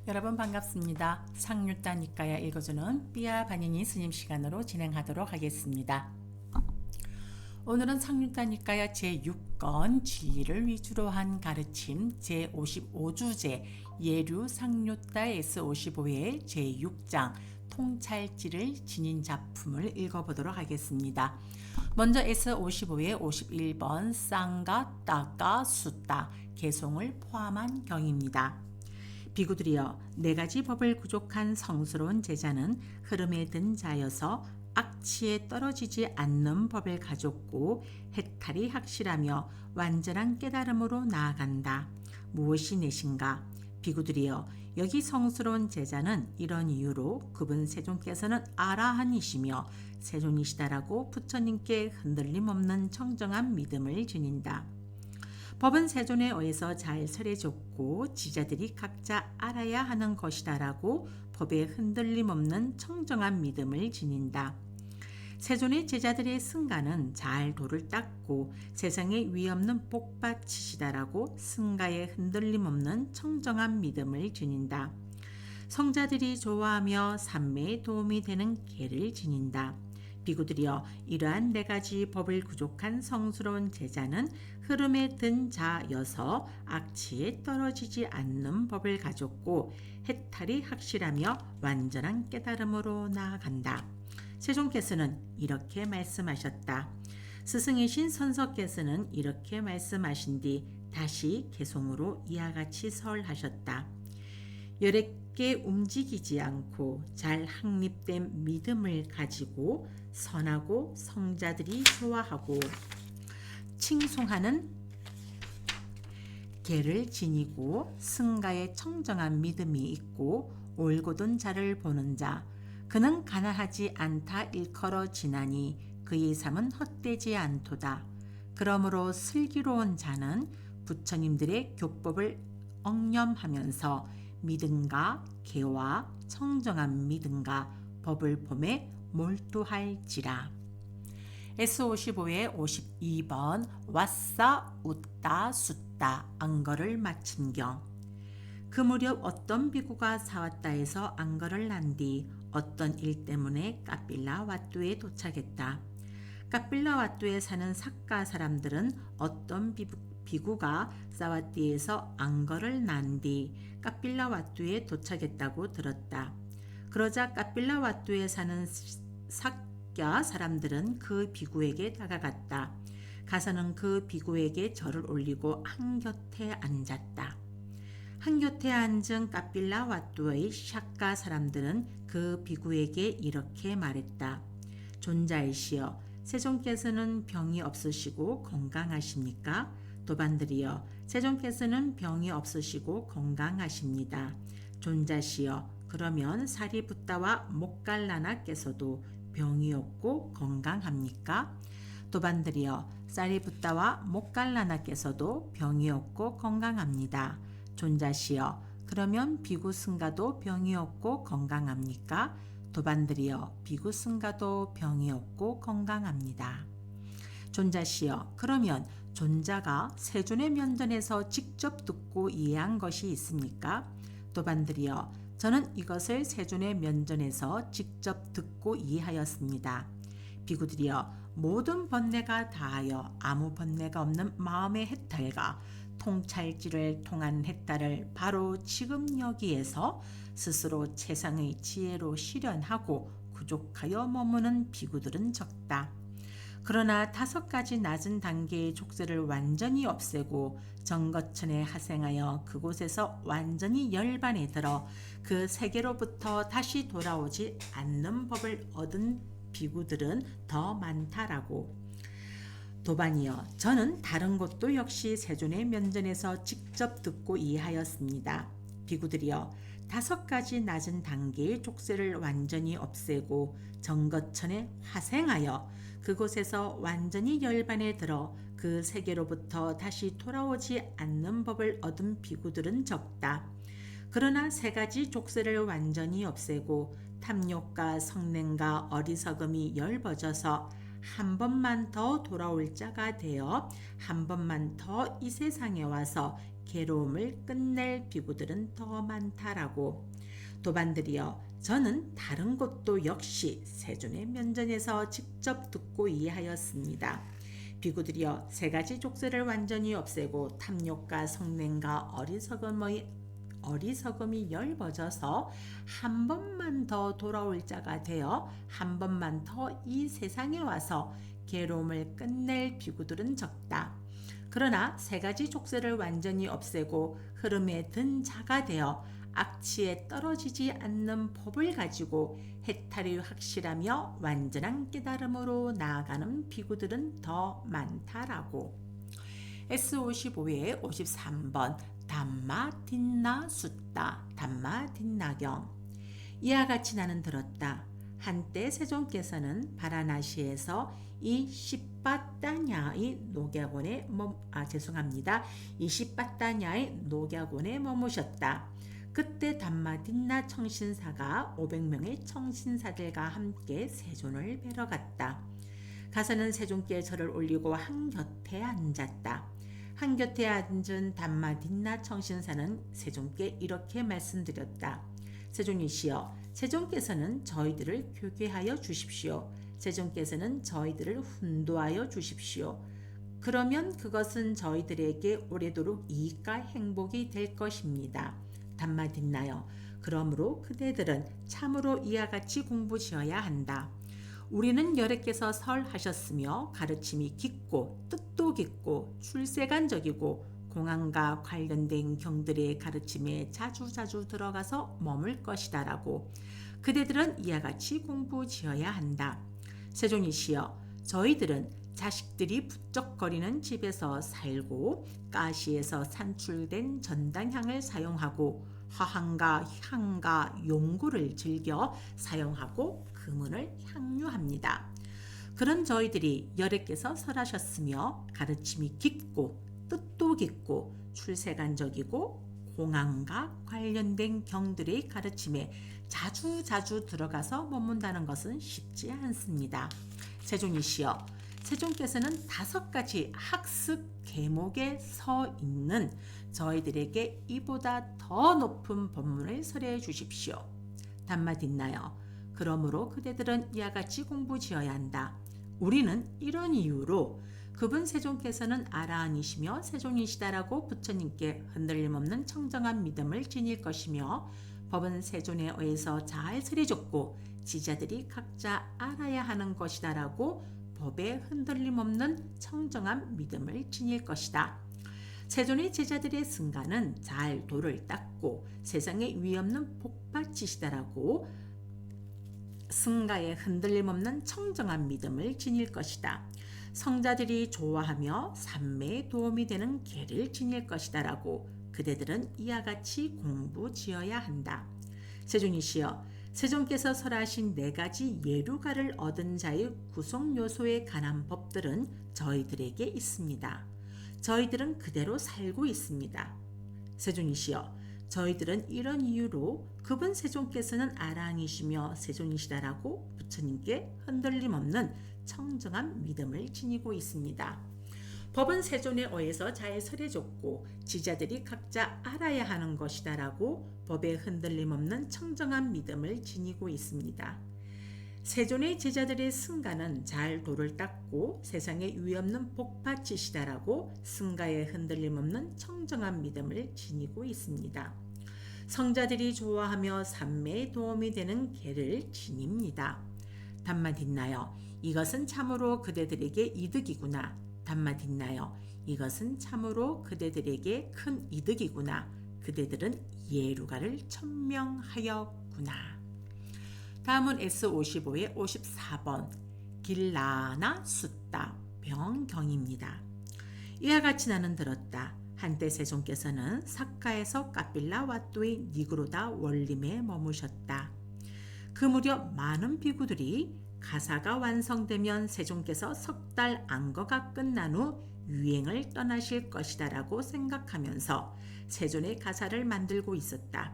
여러분 반갑습니다. 상류따 니까야 읽어주는 삐아 바니니 스님 시간으로 진행하도록 하겠습니다. 오늘은 상류따 니까야 제6권 진리를 위주로 한 가르침 제55주제 예류 상류따 S55의 제6장 통찰지를 지닌 작품을 읽어보도록 하겠습니다. 먼저 S55의 51번 쌍가 따가 수따 개송을 포함한 경입니다. 비구들이여, 네 가지 법을 구족한 성스러운 제자는 흐름에 든 자여서 악취에 떨어지지 않는 법을 가졌고 해탈이 확실하며 완전한 깨달음으로 나아간다. 무엇이 내신가? 비구들이여, 여기 성스러운 제자는 이런 이유로 그분 세존께서는 아라한이시며 세존이시다라고 부처님께 흔들림 없는 청정한 믿음을 지닌다. 법은 세존에 의해서 잘 설해졌고 지자들이 각자 알아야 하는 것이다라고 법에 흔들림 없는 청정한 믿음을 지닌다. 세존의 제자들의 승가는 잘 도를 닦고 세상에 위없는 복받치시다라고 승가에 흔들림 없는 청정한 믿음을 지닌다. 성자들이 좋아하며 삼매에 도움이 되는 계를 지닌다. 비구들이여, 이러한 네 가지 법을 구족한 성스러운 제자는 흐름에 든 자여서 악취에 떨어지지 않는 법을 가졌고 해탈이 확실하며 완전한 깨달음으로 나아간다. 세존께서는 이렇게 말씀하셨다. 스승이신 선서께서는 이렇게 말씀하신 뒤 다시 개송으로 이와 같이 설하셨다. 여랫게 움직이지 않고 잘 확립된 믿음을 가지고 선하고 성자들이 좋아하고 칭송하는 계를 지니고 승가의 청정한 믿음이 있고 올곧은 자를 보는 자, 그는 가난하지 않다 일컬어 지나니 그의 삶은 헛되지 않도다. 그러므로 슬기로운 자는 부처님들의 교법을 엉념하면서 믿음과 계와 청정한 믿음과 법을 봄에 몰두할지라. S55의 52번 왓싸 웃다 숫다 안거를 마침경. 그 무렵 어떤 비구가 사왔다에서 안거를 난 뒤 어떤 일 때문에 까빌라 왓두에 도착했다. 까빌라 왓두에 사는 삭가 사람들은 어떤 비구가 사와띠에서 안거를 난 뒤 까빌라 왓두에 도착했다고 들었다. 그러자 까빌라 왓두에 사는 삭가 사람들은 그 비구에게 다가갔다. 가서는 그 비구에게 절을 올리고 한곁에 앉았다. 한곁에 앉은 까빌라 왓두의 삭가 사람들은 그 비구에게 이렇게 말했다. 존자이시여, 세존께서는 병이 없으시고 건강하십니까? 도반들이여, 세존께서는 병이 없으시고 건강하십니다. 존자시여, 그러면 사리붓다와 목갈라나께서도 병이 없고 건강합니까? 도반들이여, 사리붓다와 목갈라나께서도 병이 없고 건강합니다. 존자시여, 그러면 비구승가도 병이 없고 건강합니까? 도반들이여, 비구승가도 병이 없고 건강합니다. 존자시여, 그러면 존자가 세존의 면전에서 직접 듣고 이해한 것이 있습니까? 도반들이여, 저는 이것을 세존의 면전에서 직접 듣고 이해하였습니다. 비구들이여, 모든 번뇌가 다하여 아무 번뇌가 없는 마음의 해탈과 통찰지를 통한 해탈을 바로 지금 여기에서 스스로 최상의 지혜로 실현하고 구족하여 머무는 비구들은 적다. 그러나 5가지 낮은 단계의 족쇄를 완전히 없애고 정거천에 하생하여 그곳에서 완전히 열반에 들어 그 세계로부터 다시 돌아오지 않는 법을 얻은 비구들은 더 많다라고. 도반이여, 저는 다른 것도 역시 세존의 면전에서 직접 듣고 이해하였습니다. 비구들이여, 5가지 낮은 단계의 족쇄를 완전히 없애고 정거천에 화생하여 그곳에서 완전히 열반에 들어 그 세계로부터 다시 돌아오지 않는 법을 얻은 비구들은 적다. 그러나 3가지 족쇄를 완전히 없애고 탐욕과 성냄과 어리석음이 열버져서 한 번만 더 돌아올 자가 되어 한 번만 더 이 세상에 와서 괴로움을 끝낼 비구들은 더 많다라고. 도반들이여, 저는 다른 것도 역시 세존의 면전에서 직접 듣고 이해하였습니다. 비구들이여, 세 가지 족쇄를 완전히 없애고 탐욕과 성냄과 어리석음이 엷어져서 한 번만 더 돌아올 자가 되어 한 번만 더 이 세상에 와서 괴로움을 끝낼 비구들은 적다. 그러나 세 가지 족쇄를 완전히 없애고 흐름에 든 자가 되어 악취에 떨어지지 않는 법을 가지고 해탈이 확실하며 완전한 깨달음으로 나아가는 비구들은 더 많다라고. S55의 53번 담마딘나 숫다 담마딘나경. 이와 같이 나는 들었다. 한때 세종께서는 바라나시에서 이 시빠따냐의 녹약원에 머무셨다. 그때 담마딘나 청신사가 500명의 청신사들과 함께 세존을 뵈러 갔다. 가서는 세존께 절을 올리고 한곁에 앉았다. 한곁에 앉은 담마딘나 청신사는 세존께 이렇게 말씀드렸다. 세존이시여, 세존께서는 저희들을 교계하여 주십시오. 세존께서는 저희들을 훈도하여 주십시오. 그러면 그것은 저희들에게 오래도록 이익과 행복이 될 것입니다. 담마딘나여, 그러므로 그대들은 참으로 이와 같이 공부지어야 한다. 우리는 여러께서 설하셨으며 가르침이 깊고 뜻도 깊고 출세간적이고 공안과 관련된 경들의 가르침에 자주자주 들어가서 머물 것이다라고. 그대들은 이와 같이 공부지어야 한다. 세존이시여, 저희들은 자식들이 부쩍거리는 집에서 살고 가시에서 산출된 전당향을 사용하고 화향과 향과 용구를 즐겨 사용하고 금은을 향유합니다. 그런 저희들이 여러께서 설하셨으며 가르침이 깊고 뜻도 깊고 출세간적이고 공안과 관련된 경들의 가르침에 자주자주 들어가서 머문다는 것은 쉽지 않습니다. 세존이시여, 세존께서는 5가지 학습 계목에 서 있는 저희들에게 이보다 더 높은 법문을 설해 주십시오. 담마딘나여, 그러므로 그대들은 이와 같이 공부지어야 한다. 우리는 이런 이유로 그분 세존께서는 아라한이시며 세존이시다라고 부처님께 흔들림 없는 청정한 믿음을 지닐 것이며 법은 세존에 의해서 잘 설해졌고 지자들이 각자 알아야 하는 것이다라고 법에 흔들림 없는 청정한 믿음을 지닐 것이다. 세존의 제자들의 승가는 잘 도를 닦고 세상에 위없는 복받치시다라고 승가에 흔들림 없는 청정한 믿음을 지닐 것이다. 성자들이 좋아하며 삼매에 도움이 되는 계를 지닐 것이다라고 그대들은 이와 같이 공부지어야 한다. 세존이시여, 세존께서 설하신 4가지 예루가를 얻은 자의 구성 요소에 관한 법들은 저희들에게 있습니다. 저희들은 그대로 살고 있습니다. 세존이시여, 저희들은 이런 이유로 그분 세존께서는 아라한이시며 세존이시다라고 부처님께 흔들림 없는 청정한 믿음을 지니고 있습니다. 법은 세존에 의해서 잘 설해졌고 지자들이 각자 알아야 하는 것이다라고 법에 흔들림 없는 청정한 믿음을 지니고 있습니다. 세존의 제자들의 승가는 잘 도를 닦고 세상에 위없는 복받치시다라고 승가에 흔들림 없는 청정한 믿음을 지니고 있습니다. 성자들이 좋아하며 삼매에 도움이 되는 계를 지닙니다. 담마딘나여, 이것은 참으로 그대들에게 이득이구나. 담마딘나여, 이것은 참으로 그대들에게 큰 이득이구나. 그대들은 예루가를 천명하였구나. 다음은 S55의 54번 길라나 숫다 병경입니다. 이와 같이 나는 들었다. 한때 세존께서는 사카에서 까빌라 왓도의 니그로다 원림에 머무셨다. 그 무렵 많은 비구들이 가사가 완성되면 세존께서 3달 안거가 끝난 후 유행을 떠나실 것이다라고 생각하면서 세존의 가사를 만들고 있었다.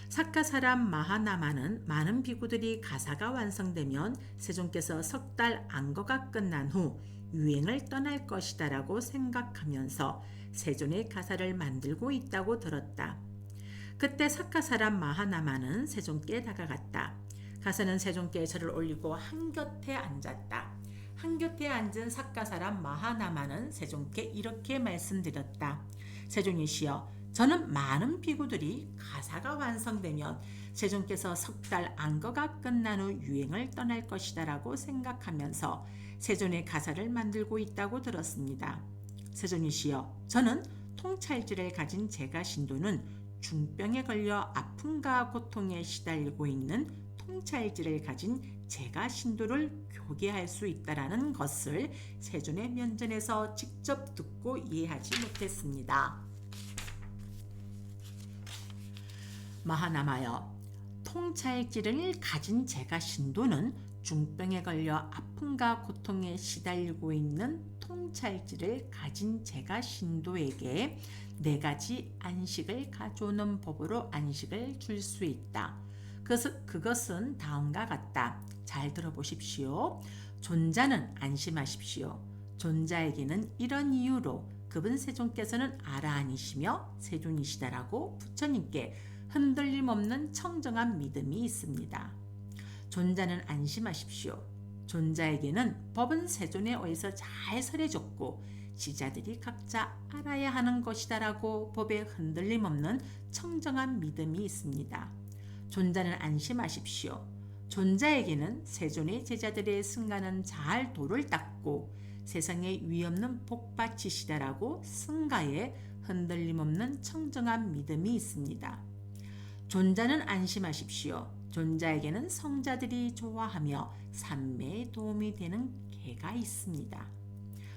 사카 사람 마하나마는 많은 비구들이 가사가 완성되면 세존께서 3달 안거가 끝난 후 유행을 떠날 것이다 라고 생각하면서 세존의 가사를 만들고 있다고 들었다. 그때 사카 사람 마하나마는 세존께 다가갔다. 가서는 세존께 절을 올리고 한곁에 앉았다. 한곁에 앉은 사카 사람 마하나마는 세존께 이렇게 말씀드렸다. 세존이시여, 저는 많은 비구들이 가사가 완성되면 세존께서 석 달 안거가 끝난 후 유행을 떠날 것이다 라고 생각하면서 세존의 가사를 만들고 있다고 들었습니다. 세존이시여, 저는 통찰지를 가진 제가 신도는 중병에 걸려 아픔과 고통에 시달리고 있는 통찰지를 가진 제가 신도를 교계할 수 있다라는 것을 세존의 면전에서 직접 듣고 이해하지 못했습니다. 마하나마여, 통찰지를 가진 제가 신도는 중병에 걸려 아픔과 고통에 시달리고 있는 통찰지를 가진 제가 신도에게 4가지 안식을 가져오는 법으로 안식을 줄 수 있다. 그것은 다음과 같다. 잘 들어보십시오. 존자는 안심하십시오. 존자에게는 이런 이유로 그분 세존께서는 아라한이시며 세존이시다라고 부처님께 흔들림 없는 청정한 믿음이 있습니다. 존자는 안심하십시오. 존자에게는 법은 세존에 의해서 잘 설해졌고 지자들이 각자 알아야 하는 것이다라고 법에 흔들림 없는 청정한 믿음이 있습니다. 존자는 안심하십시오. 존자에게는 세존의 제자들의 승가는 잘 도를 닦고 세상에 위없는 복받치시다라고 승가에 흔들림 없는 청정한 믿음이 있습니다. 존자는 안심하십시오. 존자에게는 성자들이 좋아하며 삼매에 도움이 되는 개가 있습니다.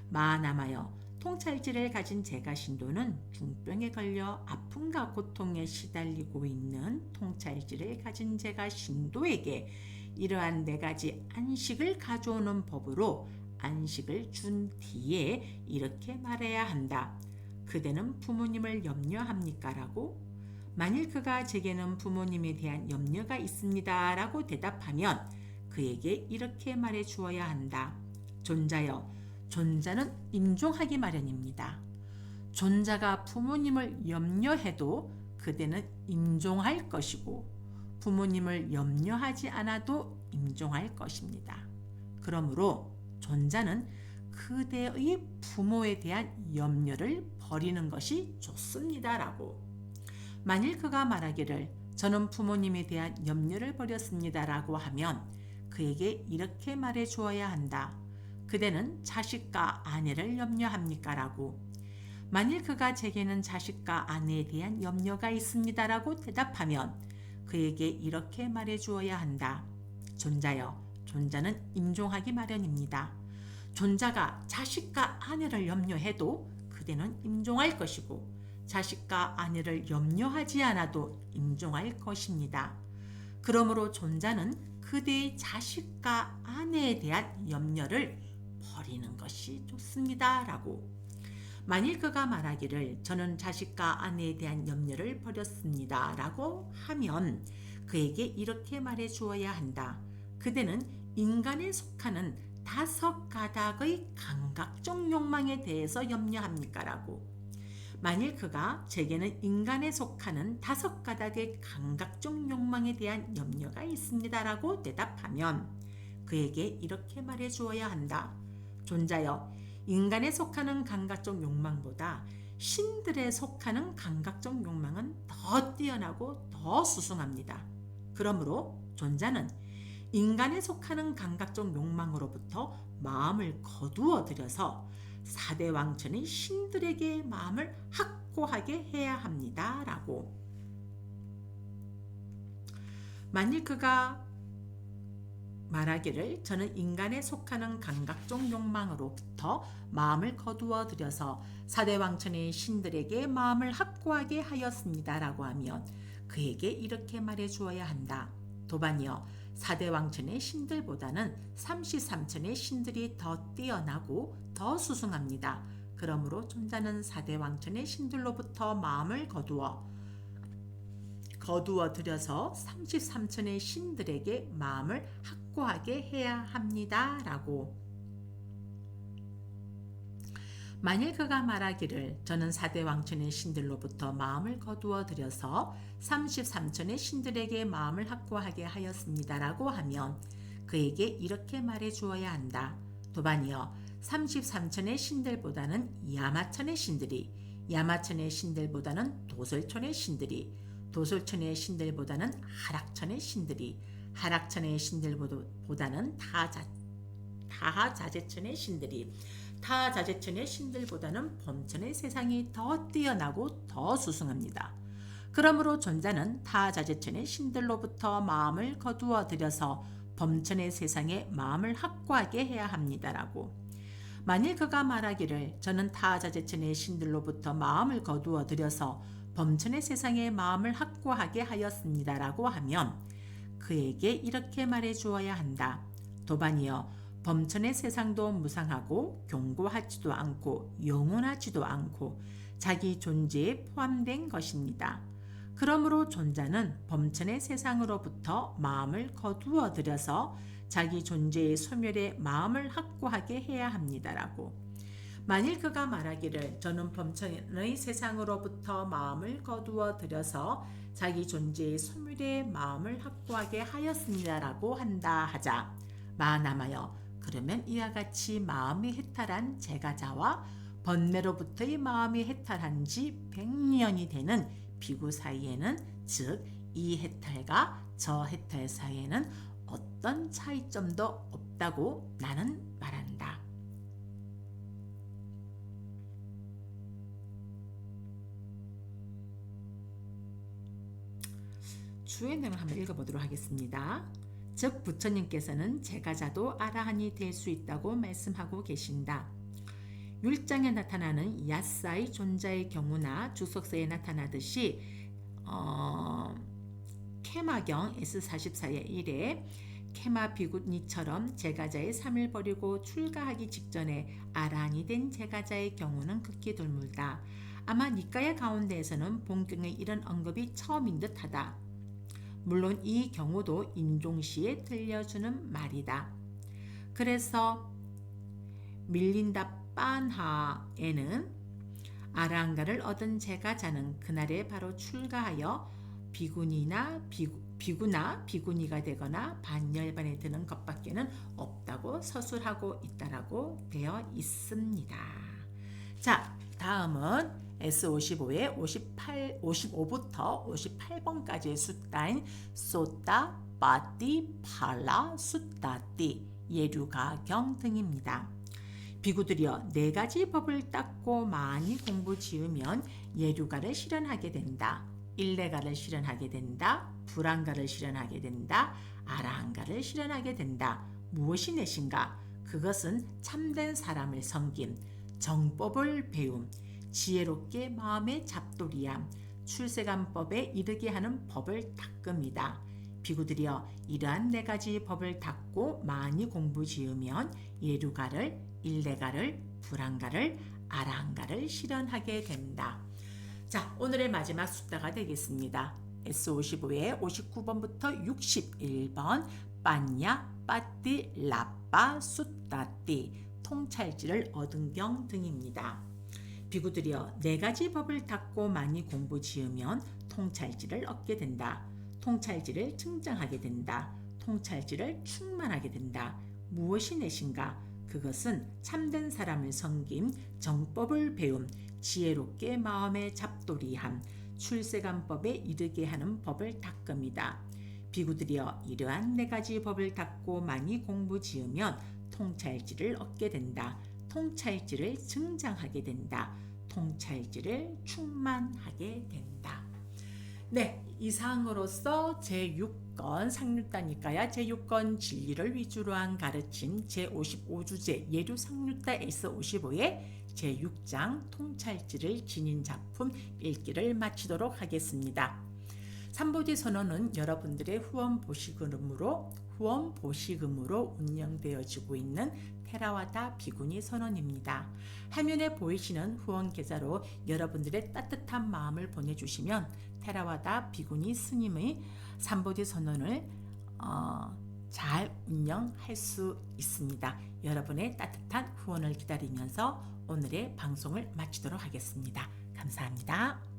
마하나마여, 통찰지를 가진 제가 신도는 중병에 걸려 아픔과 고통에 시달리고 있는 통찰지를 가진 제가 신도에게 이러한 4가지 안식을 가져오는 법으로 안식을 준 뒤에 이렇게 말해야 한다. 그대는 부모님을 염려합니까? 라고. 만일 그가 제게는 부모님에 대한 염려가 있습니다 라고 대답하면 그에게 이렇게 말해 주어야 한다. 존자여, 존자는 임종하기 마련입니다. 존자가 부모님을 염려해도 그대는 임종할 것이고 부모님을 염려하지 않아도 임종할 것입니다. 그러므로 존자는 그대의 부모에 대한 염려를 버리는 것이 좋습니다 라고. 만일 그가 말하기를 저는 부모님에 대한 염려를 버렸습니다 라고 하면 그에게 이렇게 말해 주어야 한다. 그대는 자식과 아내를 염려합니까? 라고. 만일 그가 제게는 자식과 아내에 대한 염려가 있습니다 라고 대답하면 그에게 이렇게 말해 주어야 한다. 존자여, 존자는 임종하기 마련입니다. 존자가 자식과 아내를 염려해도 그대는 임종할 것이고 자식과 아내를 염려하지 않아도 임종할 것입니다. 그러므로 존자는 그대의 자식과 아내에 대한 염려를 버리는 것이 좋습니다 라고. 만일 그가 말하기를 저는 자식과 아내에 대한 염려를 버렸습니다 라고 하면 그에게 이렇게 말해 주어야 한다. 그대는 인간에 속하는 5가닥의 감각적 욕망에 대해서 염려합니까? 라고. 만일 그가 제게는 인간에 속하는 5가닥의 감각적 욕망에 대한 염려가 있습니다 라고 대답하면 그에게 이렇게 말해 주어야 한다. 존자여, 인간에 속하는 감각적 욕망보다 신들에 속하는 감각적 욕망은 더 뛰어나고 더 수승합니다. 그러므로 존자는 인간에 속하는 감각적 욕망으로부터 마음을 거두어 들여서 4대 왕천의 신들에게 마음을 확고하게 해야 합니다 라고. 만일 그가 말하기를 저는 인간에 속하는 감각적 욕망으로부터 마음을 거두어 들여서 4대 왕천의 신들에게 마음을 확고하게 하였습니다 라고 하면 그에게 이렇게 말해 주어야 한다. 도반이여, 4대 왕천의 신들보다는 33천의 신들이 더 뛰어나고 더 수승합니다. 그러므로 존자는 4대 왕천의 신들로부터 마음을 거두어 들여서 33천의 신들에게 마음을 확고하게 해야 합니다 라고. 만일 그가 말하기를 저는 사대 왕천의 신들로부터 마음을 거두어 들여서 33천의 신들에게 마음을 확고하게 하였습니다라고 하면 그에게 이렇게 말해 주어야 한다. 도반이여 33천의 신들보다는 야마천의 신들이, 야마천의 신들보다는 도솔천의 신들이, 도솔천의 신들보다는 하락천의 신들이, 하락천의 신들보다는 타하자제천의 신들이, 타자제천의 신들보다는 범천의 세상이 더 뛰어나고 더 수승합니다. 그러므로 존자는 타자제천의 신들로부터 마음을 거두어 들여서 범천의 세상에 마음을 확고하게 해야 합니다라고. 만일 그가 말하기를 저는 타자제천의 신들로부터 마음을 거두어 들여서 범천의 세상에 마음을 확고하게 하였습니다라고 하면 그에게 이렇게 말해 주어야 한다. 도반이여 범천의 세상도 무상하고 견고하지도 않고 영원하지도 않고 자기 존재에 포함된 것입니다. 그러므로 존자는 범천의 세상으로부터 마음을 거두어 들여서 자기 존재의 소멸에 마음을 확고하게 해야 합니다라고. 만일 그가 말하기를 저는 범천의 세상으로부터 마음을 거두어 들여서 자기 존재의 소멸에 마음을 확고하게 하였습니다라고 한다 하자. 마하나마여 그러면 이와 같이 마음이 해탈한 제가자와 번뇌로부터의 마음이 해탈한 지 100년이 되는 비구 사이에는, 즉 이 해탈과 저 해탈 사이에는 어떤 차이점도 없다고 나는 말한다. 주의 내용을 한번 읽어보도록 하겠습니다. 즉 부처님께서는 제가자도 아라한이 될 수 있다고 말씀하고 계신다. 율장에 나타나는 야사의 존자의 경우나 주석서에 나타나듯이 케마경 S44의 1에 케마 비구니처럼 제가자의 삶을 버리고 출가하기 직전에 아라한이 된 제가자의 경우는 극히 드물다. 아마 니까야 가운데에서는 본경에 이런 언급이 처음인 듯하다. 물론 이 경우도 인종시에 들려주는 말이다. 그래서 밀린다 빤하에는 아라한가를 얻은 제가자는 그날에 바로 출가하여 비구나 비구니가 되거나 반열반에 드는 것밖에는 없다고 서술하고 있다라고 되어 있습니다. 자, 다음은 S55의 55부터 58번까지의 숫자인 소타, 바띠, 팔라, 숫다띠, 예류가경 등입니다. 비구들이여 네 가지 법을 닦고 많이 공부 지으면 예류가를 실현하게 된다. 일레가를 실현하게 된다. 불안가를 실현하게 된다. 아라한가를 실현하게 된다. 무엇이 넷인가? 그것은 참된 사람을 섬김, 정법을 배움, 지혜롭게 마음의 잡돌이함, 출세간법에 이르게 하는 법을 닦음이다. 비구들이여 이러한 네 가지 법을 닦고 많이 공부 지으면 예류가를, 일레가를, 불안가를, 아라한가를 실현하게 된다. 자, 오늘의 마지막 숫자가 되겠습니다. S55의 59번부터 61번 빠냐, 빠띠, 라빠, 숫따띠, 통찰지를 얻은 경 등입니다. 비구들이여 네 가지 법을 닦고 많이 공부 지으면 통찰지를 얻게 된다. 통찰지를 증정하게 된다. 통찰지를 충만하게 된다. 무엇이 넷인가? 그것은 참된 사람을 섬김, 정법을 배움, 지혜롭게 마음의 잡돌이함, 출세간법에 이르게 하는 법을 닦음이다. 비구들이여 이러한 네 가지 법을 닦고 많이 공부 지으면 통찰지를 얻게 된다. 통찰지를 증장하게 된다. 통찰지를 충만하게 된다. 네, 이상으로서 제6권 상류다니까야 제6권 진리를 위주로 한 가르침 제55주제 예류 상류다 S55의 제6장 통찰지를 지닌 작품 읽기를 마치도록 하겠습니다. 삼보디 선언은 여러분들의 후원 보시금으로 운영되어지고 있는 테라와다 비구니 선언입니다. 화면에 보이시는 후원 계좌로 여러분들의 따뜻한 마음을 보내주시면 테라와다 비구니 스님의 삼보디 선언을 잘 운영할 수 있습니다. 여러분의 따뜻한 후원을 기다리면서 오늘의 방송을 마치도록 하겠습니다. 감사합니다.